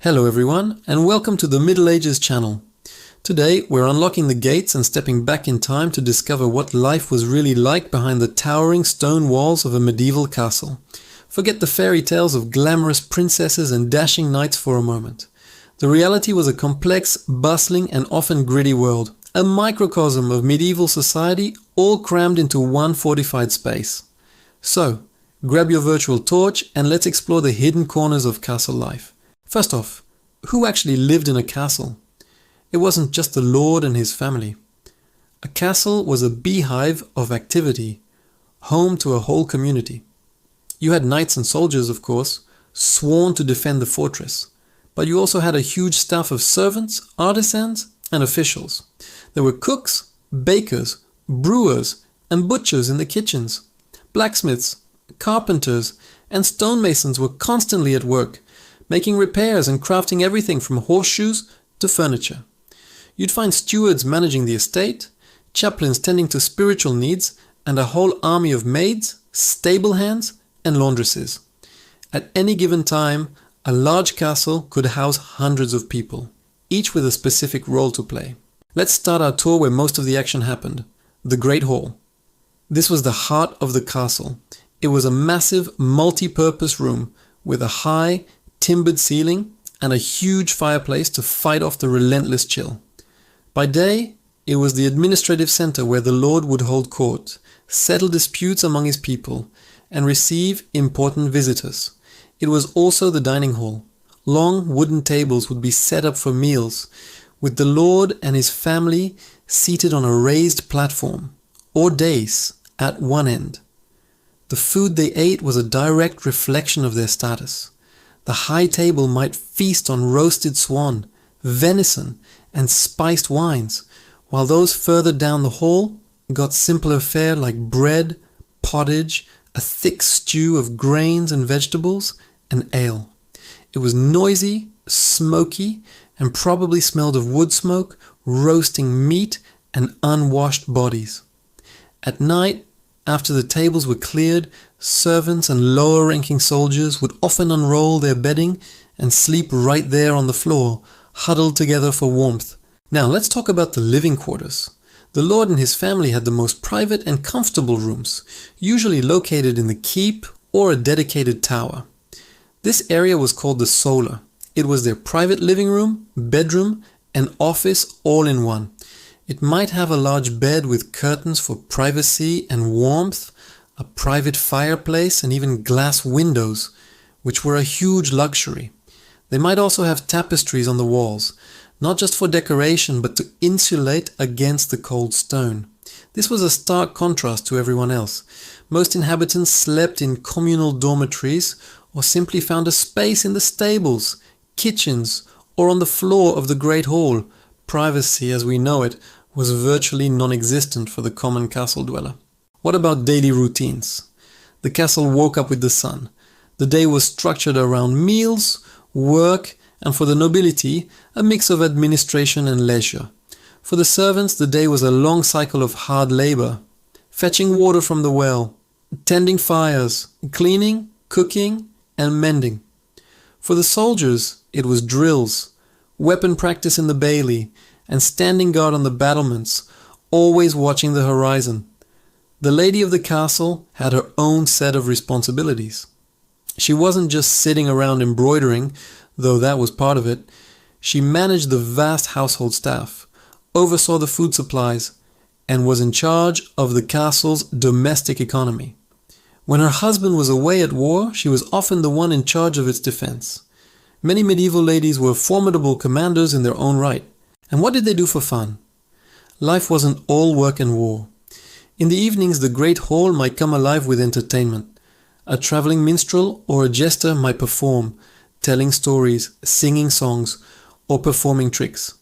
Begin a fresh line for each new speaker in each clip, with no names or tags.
Hello everyone, and welcome to the Middle Ages channel. Today we're unlocking the gates and stepping back in time to discover what life was really like behind the towering stone walls of a medieval castle. Forget the fairy tales of glamorous princesses and dashing knights for a moment. The reality was a complex, bustling and often gritty world, a microcosm of medieval society all crammed into one fortified space. So, grab your virtual torch and let's explore the hidden corners of castle life. First off, who actually lived in a castle? It wasn't just the lord and his family. A castle was a beehive of activity, home to a whole community. You had knights and soldiers, of course, sworn to defend the fortress, but you also had a huge staff of servants, artisans, and officials. There were cooks, bakers, brewers, and butchers in the kitchens. Blacksmiths, carpenters, and stonemasons were constantly at work, making repairs and crafting everything from horseshoes to furniture. You'd find stewards managing the estate, chaplains tending to spiritual needs, and a whole army of maids, stable hands, and laundresses. At any given time, a large castle could house hundreds of people, each with a specific role to play. Let's start our tour where most of the action happened, the Great Hall. This was the heart of the castle. It was a massive, multi-purpose room with a high, timbered ceiling and a huge fireplace to fight off the relentless chill. By day, it was the administrative center where the lord would hold court, settle disputes among his people, and receive important visitors. It was also the dining hall. Long wooden tables would be set up for meals, with the lord and his family seated on a raised platform, or dais, at one end. The food they ate was a direct reflection of their status. The high table might feast on roasted swan, venison, and spiced wines, while those further down the hall got simpler fare like bread, pottage, a thick stew of grains and vegetables, and ale. It was noisy, smoky, and probably smelled of wood smoke, roasting meat, and unwashed bodies. At night, after the tables were cleared, servants and lower-ranking soldiers would often unroll their bedding and sleep right there on the floor, huddled together for warmth. Now let's talk about the living quarters. The lord and his family had the most private and comfortable rooms, usually located in the keep or a dedicated tower. This area was called the solar. It was their private living room, bedroom, and office all in one. It might have a large bed with curtains for privacy and warmth, a private fireplace, and even glass windows, which were a huge luxury. They might also have tapestries on the walls, not just for decoration but to insulate against the cold stone. This was a stark contrast to everyone else. Most inhabitants slept in communal dormitories or simply found a space in the stables, kitchens, or on the floor of the Great Hall. Privacy, as we know it, was virtually non-existent for the common castle dweller. What about daily routines? The castle woke up with the sun. The day was structured around meals, work, and for the nobility, a mix of administration and leisure. For the servants, the day was a long cycle of hard labor, fetching water from the well, tending fires, cleaning, cooking, and mending. For the soldiers, it was drills, weapon practice in the bailey, and standing guard on the battlements, always watching the horizon. The lady of the castle had her own set of responsibilities. She wasn't just sitting around embroidering, though that was part of it. She managed the vast household staff, oversaw the food supplies, and was in charge of the castle's domestic economy. When her husband was away at war, she was often the one in charge of its defense. Many medieval ladies were formidable commanders in their own right. And what did they do for fun? Life wasn't all work and war. In the evenings, the Great Hall might come alive with entertainment. A traveling minstrel or a jester might perform, telling stories, singing songs, or performing tricks.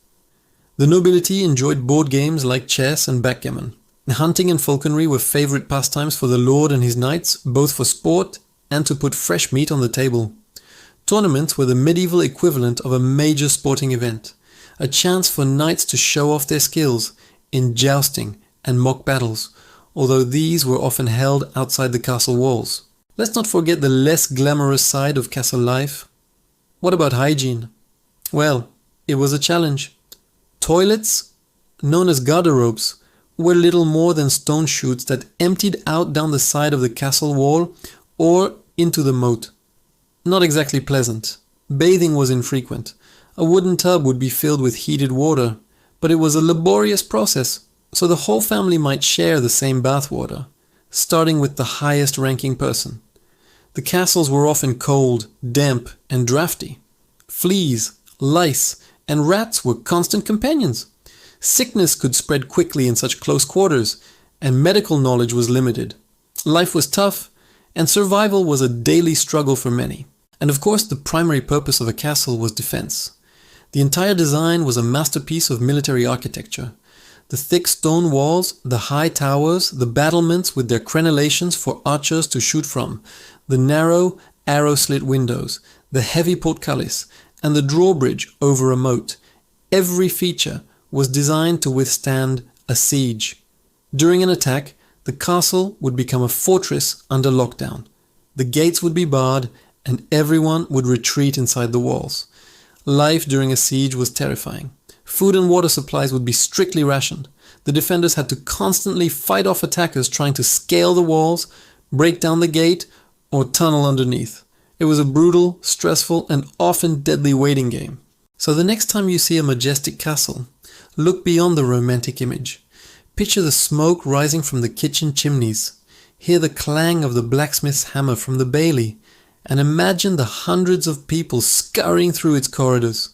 The nobility enjoyed board games like chess and backgammon. Hunting and falconry were favorite pastimes for the lord and his knights, both for sport and to put fresh meat on the table. Tournaments were the medieval equivalent of a major sporting event. A chance for knights to show off their skills in jousting and mock battles, although these were often held outside the castle walls. Let's not forget the less glamorous side of castle life. What about hygiene? Well, it was a challenge. Toilets, known as garderobes, were little more than stone chutes that emptied out down the side of the castle wall or into the moat. Not exactly pleasant. Bathing was infrequent. A wooden tub would be filled with heated water, but it was a laborious process, so the whole family might share the same bathwater, starting with the highest ranking person. The castles were often cold, damp, and drafty. Fleas, lice, and rats were constant companions. Sickness could spread quickly in such close quarters, and medical knowledge was limited. Life was tough, and survival was a daily struggle for many. And of course, the primary purpose of a castle was defense. The entire design was a masterpiece of military architecture. The thick stone walls, the high towers, the battlements with their crenellations for archers to shoot from, the narrow, arrow-slit windows, the heavy portcullis, and the drawbridge over a moat. Every feature was designed to withstand a siege. During an attack, the castle would become a fortress under lockdown. The gates would be barred, and everyone would retreat inside the walls. Life during a siege was terrifying. Food and water supplies would be strictly rationed. The defenders had to constantly fight off attackers trying to scale the walls, break down the gate, or tunnel underneath. It was a brutal, stressful, and often deadly waiting game. So the next time you see a majestic castle, look beyond the romantic image. Picture the smoke rising from the kitchen chimneys. Hear the clang of the blacksmith's hammer from the bailey, and imagine the hundreds of people scurrying through its corridors.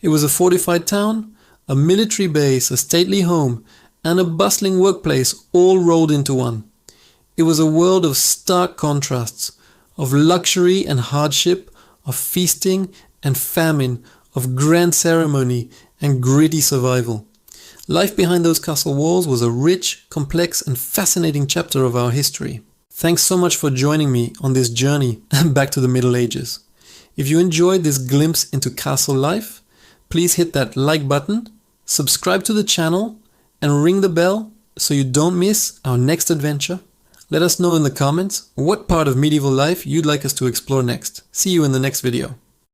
It was a fortified town, a military base, a stately home, and a bustling workplace all rolled into one. It was a world of stark contrasts, of luxury and hardship, of feasting and famine, of grand ceremony and gritty survival. Life behind those castle walls was a rich, complex, and fascinating chapter of our history. Thanks so much for joining me on this journey back to the Middle Ages. If you enjoyed this glimpse into castle life, please hit that like button, subscribe to the channel, and ring the bell so you don't miss our next adventure. Let us know in the comments what part of medieval life you'd like us to explore next. See you in the next video.